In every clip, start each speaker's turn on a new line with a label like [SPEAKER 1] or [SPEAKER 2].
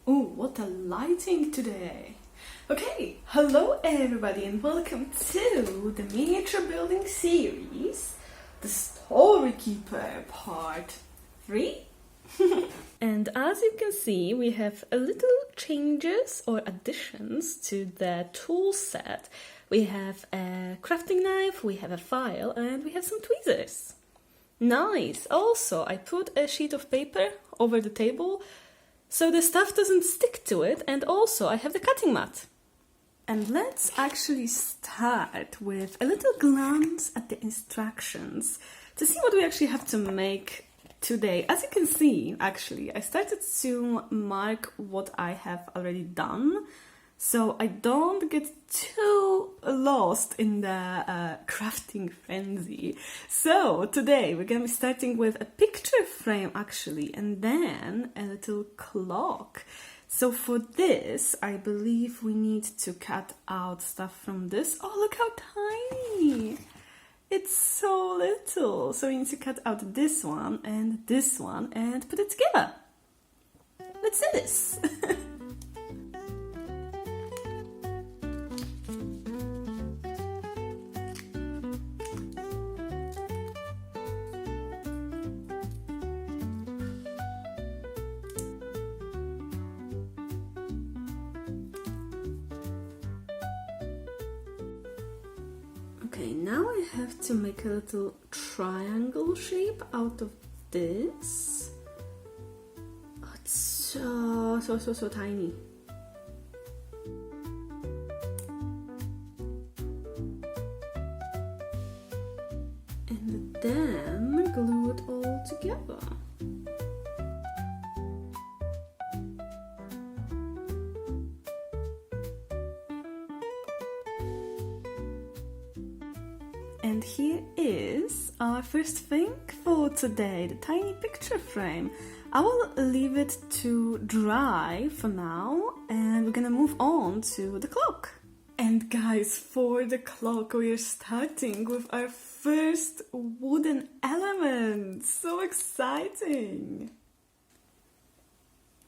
[SPEAKER 1] Oh, what a lighting today! Okay, hello everybody and welcome to the miniature building series, the Story Keeper Part 3. And as you can see, we have a little changes or additions to the tool set. We have a crafting knife, we have a file, and we have some tweezers. Nice! Also, I put a sheet of paper over the table so the stuff doesn't stick to it, and also I have the cutting mat. And let's actually start with a little glance at the instructions to see what we actually have to make today. As you can see, actually, I started to mark what I have already done, so I don't get too lost in the crafting frenzy. So today we're gonna be starting with a picture frame actually, and then a little clock. So for this, I believe we need to cut out stuff from this. Oh, look how tiny! It's so little. So we need to cut out this one and put it together. Let's do this! Okay, now I have to make a little triangle shape out of this. Oh, it's so tiny. And then glue it all together. And here is our first thing for today, the tiny picture frame. I will leave it to dry for now, and we're gonna move on to the clock. And guys, for the clock, we are starting with our first wooden element. So exciting!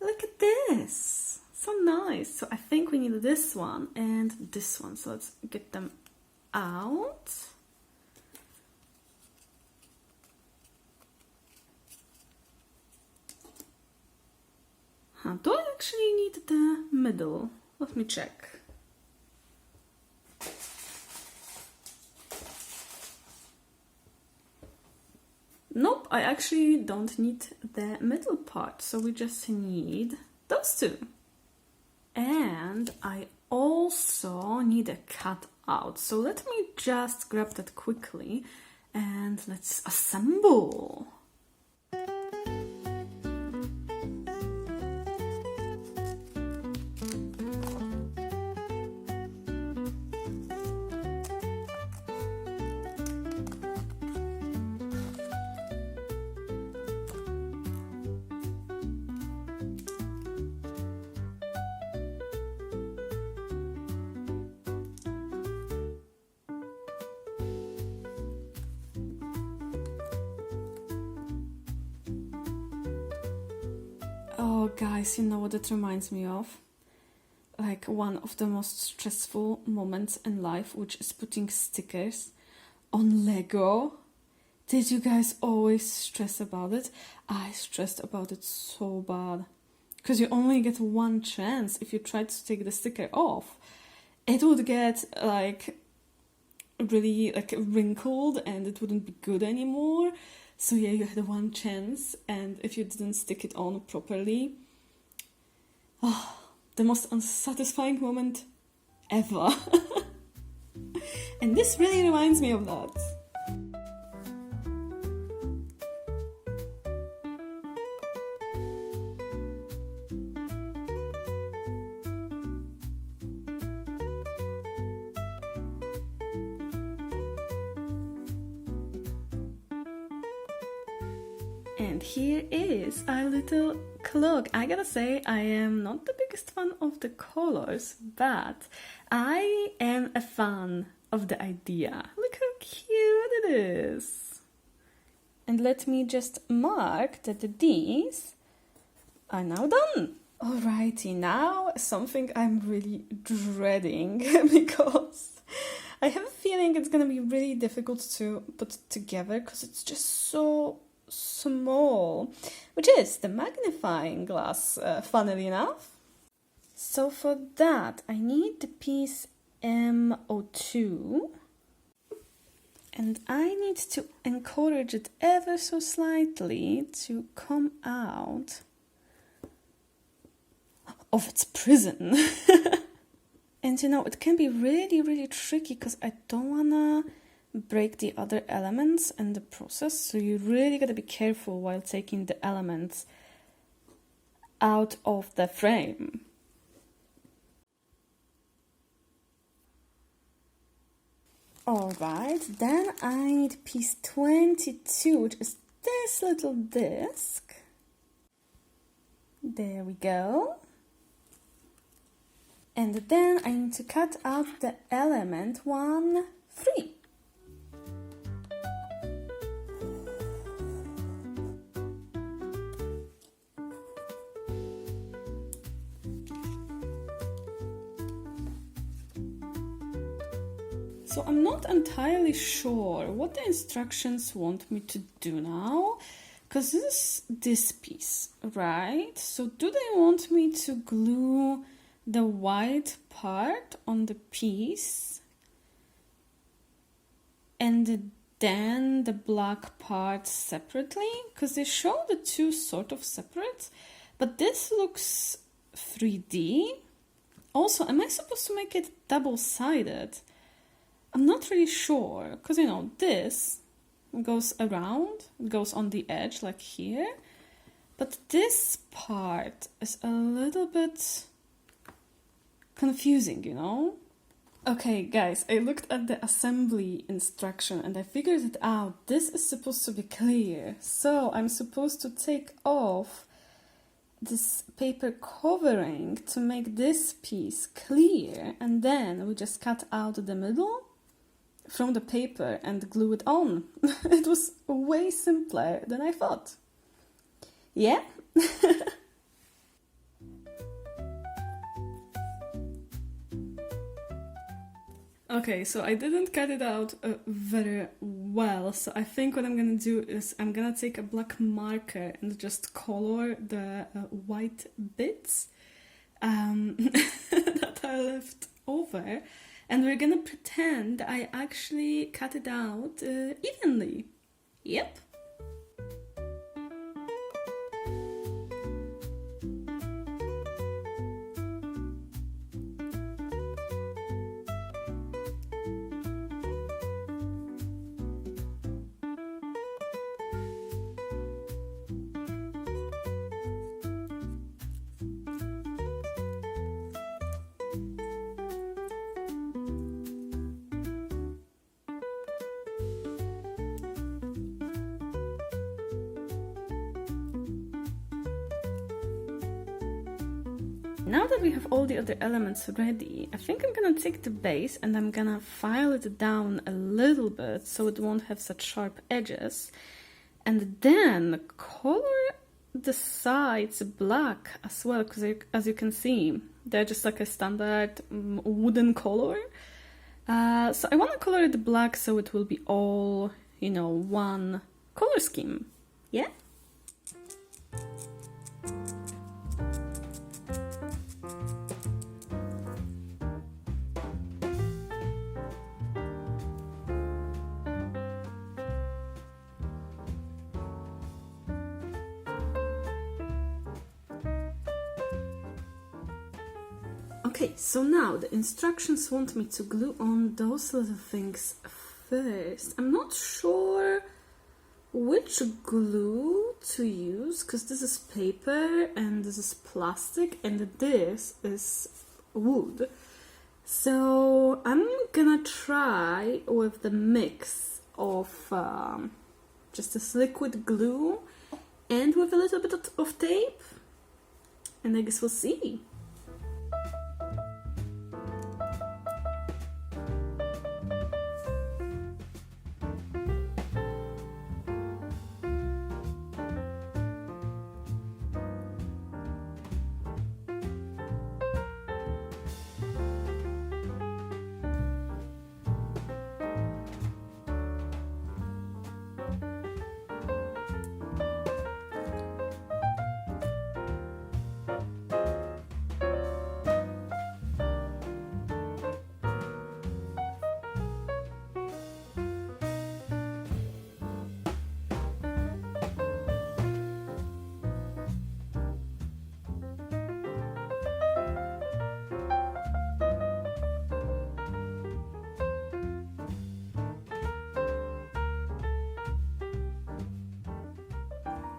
[SPEAKER 1] Look at this! So nice! So I think we need this one and this one. So let's get them out. Do I actually need the middle? Let me check. Nope, I actually don't need the middle part, so we just need those two. And I also need a cutout, so let me just grab that quickly and let's assemble. Oh guys, you know what it reminds me of? Like one of the most stressful moments in life, which is putting stickers on Lego. Did you guys always stress about it? I stressed about it so bad. Because you only get one chance. If you try to take the sticker off, it would get like really like wrinkled and it wouldn't be good anymore. So yeah, you had one chance, and if you didn't stick it on properly, the most unsatisfying moment ever. And this really reminds me of that. And here is our little clock. I gotta say, I am not the biggest fan of the colors, but I am a fan of the idea. Look how cute it is. And let me just mark that these are now done. Alrighty, now something I'm really dreading because I have a feeling it's gonna be really difficult to put together because it's just so small, which is the magnifying glass, funnily enough. So for that, I need the piece MO2, and I need to encourage it ever so slightly to come out of its prison. And you know, it can be really, really tricky because I don't wanna break the other elements in the process, so you really gotta be careful while taking the elements out of the frame. Alright, then I need piece 22, which is this little disc. There we go. And then I need to cut out the element 1, 3. So I'm not entirely sure what the instructions want me to do now, because this is this piece, right? So do they want me to glue the white part on the piece and then the black part separately? Because they show the two sort of separate, but this looks 3D. Also, am I supposed to make it double-sided? I'm not really sure, because you know, this goes around, it goes on the edge like here, but this part is a little bit confusing, you know? Okay, guys, I looked at the assembly instruction and I figured it out. This is supposed to be clear, so I'm supposed to take off this paper covering to make this piece clear, and then we just cut out the middle from the paper and glue it on. It was way simpler than I thought. Yeah? Okay, so I didn't cut it out very well, so I think what I'm gonna do is I'm gonna take a black marker and just color the white bits that I left over, and we're gonna pretend I actually cut it out evenly. Yep. Now that we have all the other elements ready, I think I'm gonna take the base and I'm gonna file it down a little bit so it won't have such sharp edges, and then color the sides black as well, because as you can see, they're just like a standard wooden color. So I want to color it black so it will be all, you know, one color scheme. Yeah? Okay, so now the instructions want me to glue on those little things first. I'm not sure which glue to use, because this is paper and this is plastic and this is wood. So I'm gonna try with the mix of just this liquid glue and with a little bit of tape, and I guess we'll see.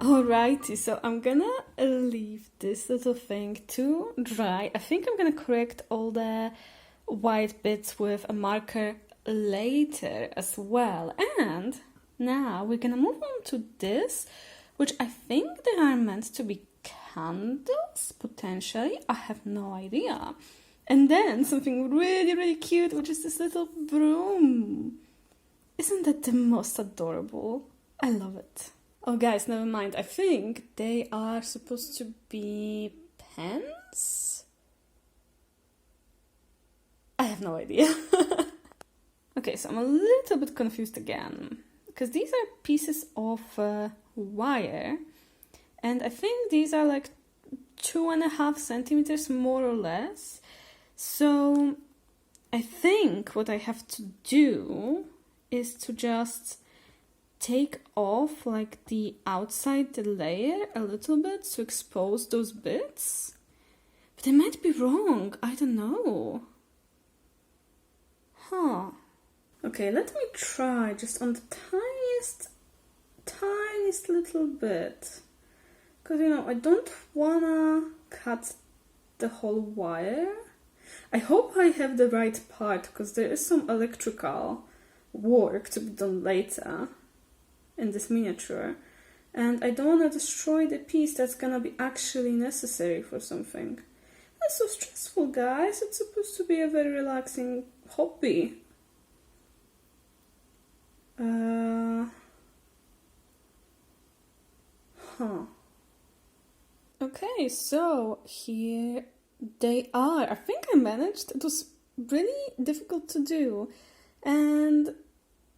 [SPEAKER 1] Alrighty, so I'm gonna leave this little thing to dry. I think I'm gonna correct all the white bits with a marker later as well. And now we're gonna move on to this, which I think they are meant to be candles, potentially. I have no idea. And then something really, really cute, which is this little broom. Isn't that the most adorable? I love it. Oh, guys, never mind. I think they are supposed to be pens? I have no idea. Okay, so I'm a little bit confused again, because these are pieces of wire, and I think these are like 2.5 centimeters more or less. So I think what I have to do is to just take off like the outside the layer a little bit to expose those bits. But I might be wrong. I don't know. Huh. Okay, let me try just on the tiniest little bit. Because, you know, I don't wanna cut the whole wire. I hope I have the right part, because there is some electrical work to be done later in this miniature. And I don't want to destroy the piece that's gonna be actually necessary for something. That's so stressful, guys. It's supposed to be a very relaxing hobby. Okay, so here they are. I think I managed. It was really difficult to do. And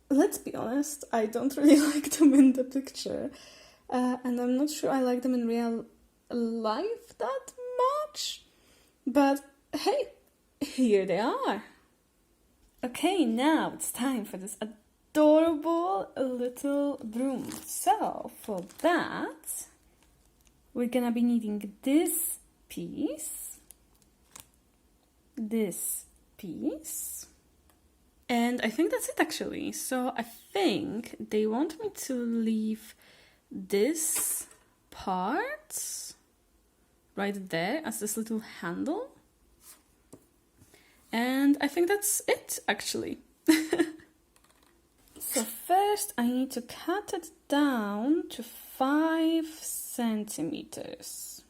[SPEAKER 1] let's be honest, I don't really like them in the picture. And I'm not sure I like them in real life that much. But hey, here they are. Okay, now it's time for this adorable little broom. So for that, we're gonna be needing this piece, and I think that's it actually. So I think they want me to leave this part right there as this little handle. And I think that's it actually. So first I need to cut it down to 5 centimeters.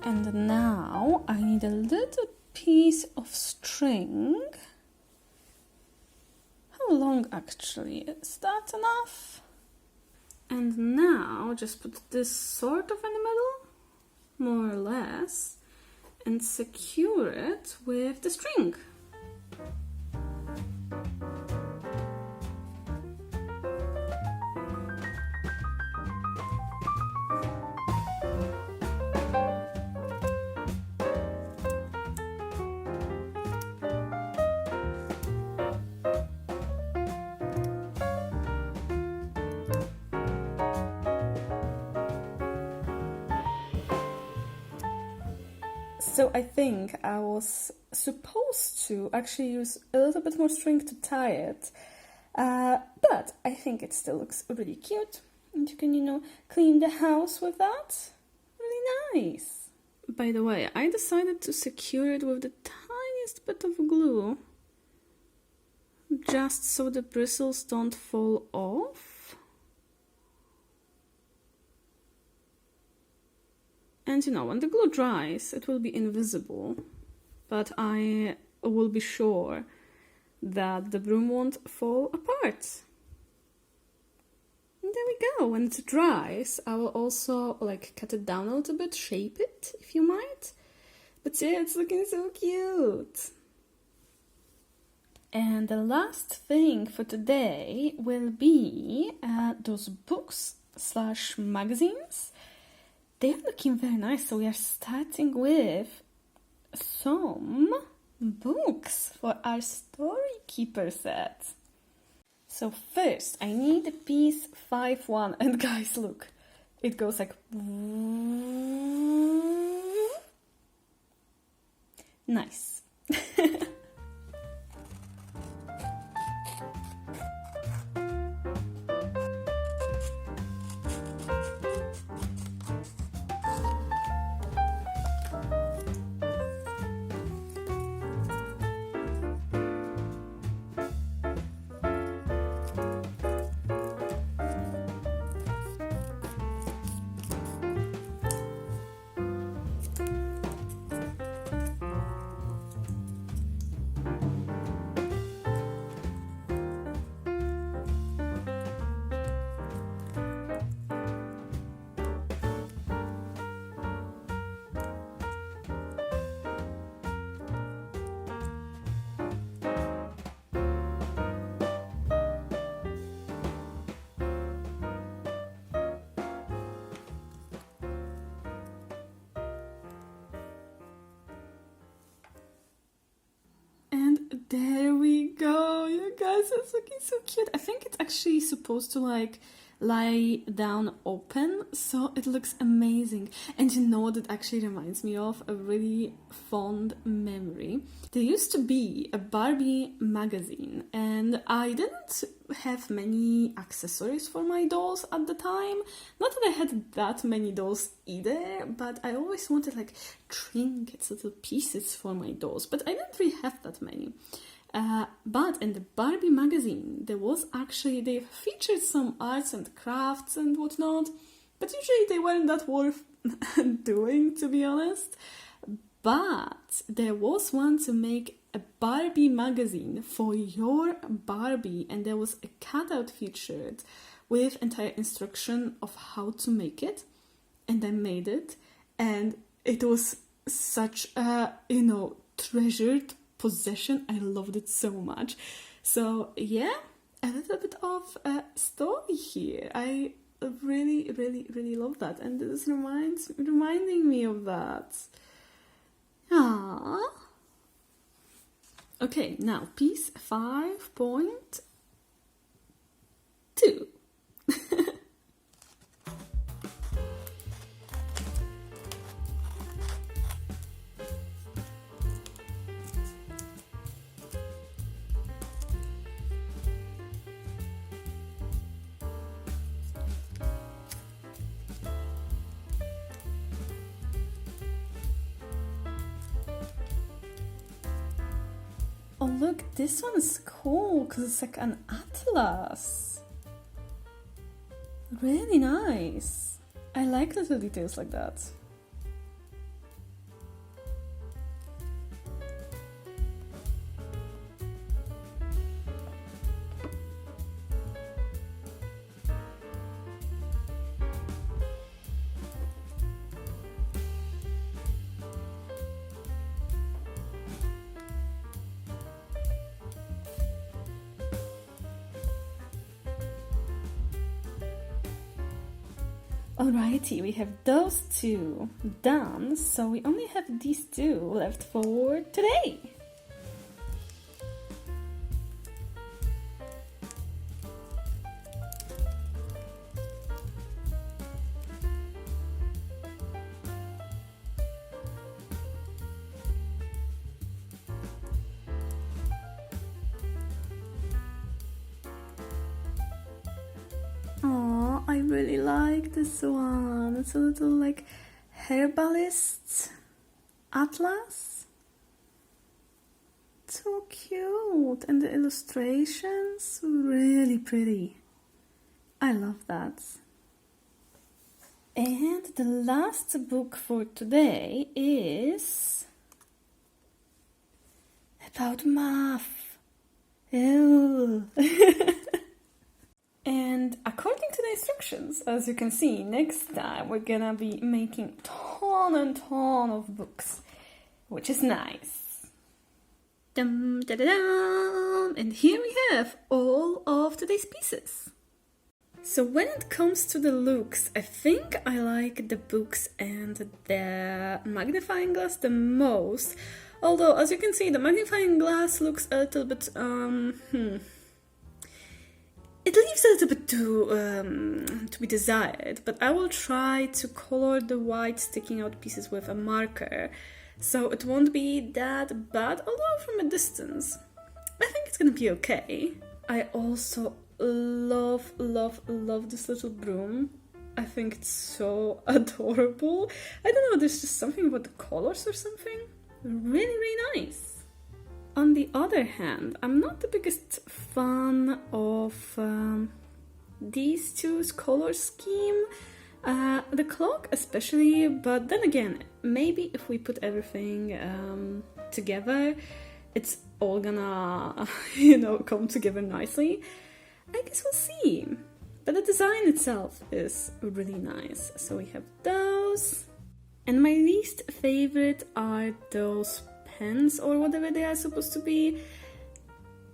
[SPEAKER 1] And now I need a little piece of string. How long actually? Is that enough? And now just put this sort of in the middle, more or less, and secure it with the string. So I think I was supposed to actually use a little bit more string to tie it, but I think it still looks really cute, and you can, you know, clean the house with that. Really nice. By the way, I decided to secure it with the tiniest bit of glue, just so the bristles don't fall off. And you know, when the glue dries, it will be invisible, but I will be sure that the broom won't fall apart. And there we go. When it dries, I will also like cut it down a little bit, shape it, if you might. But yeah, it's looking so cute. And the last thing for today will be those books / magazines. They're looking very nice, so we are starting with some books for our story keeper set. So first I need a piece 5-1, and guys, look, it goes like nice. There we go, you guys, it's looking so cute. I think it's actually supposed to like lie down open, so it looks amazing. And you know what it actually reminds me of? A really fond memory. There used to be a Barbie magazine, and I didn't have many accessories for my dolls at the time. Not that I had that many dolls either, but I always wanted like trinkets, little pieces for my dolls, but I didn't really have that many. But in the Barbie magazine, they featured some arts and crafts and whatnot, but usually they weren't that worth doing, to be honest. But there was one to make a Barbie magazine for your Barbie, and there was a cutout featured with entire instruction of how to make it, and I made it, and it was such a, treasured possession. I loved it so much. So yeah, a little bit of a story here. I really, really, really love that, and this reminding me of that. Ah. Okay, now piece 5.2. Oh look, this one is cool because it's like an atlas. Really nice. I like little details like that. Alrighty, we have those two done, so we only have these two left for today. Oh, I really like this one. It's a little like herbalist atlas. So cute. And the illustrations, really pretty. I love that. And the last book for today is about math. Ew. And according to the instructions, as you can see, next time we're gonna be making ton and ton of books, which is nice. Dum, da, da, dum. And here we have all of today's pieces. So when it comes to the looks, I think I like the books and the magnifying glass the most. Although, as you can see, the magnifying glass looks a little bit, it leaves a little bit to be desired, but I will try to color the white sticking out pieces with a marker so it won't be that bad, although from a distance I think it's gonna be okay. I also love this little broom. I think it's so adorable. I don't know, there's just something about the colors or something. Really nice. On the other hand, I'm not the biggest fan of these two's color scheme. The clock especially, but then again, maybe if we put everything together, it's all gonna, come together nicely. I guess we'll see. But the design itself is really nice. So we have those. And my least favorite are those pens or whatever they are supposed to be.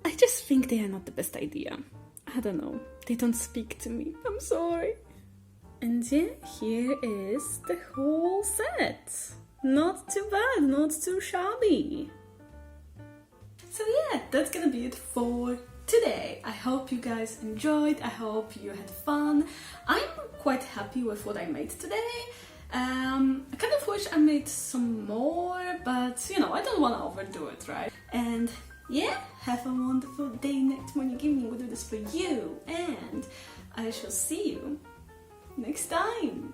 [SPEAKER 1] I just think they are not the best idea. I don't know. They don't speak to me. I'm sorry. And yeah, here is the whole set. Not too bad, not too shabby. So yeah, that's gonna be it for today. I hope you guys enjoyed. I hope you had fun. I'm quite happy with what I made today. I kind of wish I made some more, but I don't want to overdo it, right? And yeah, have a wonderful day, night, morning, evening. We'll do this for you, and I shall see you next time.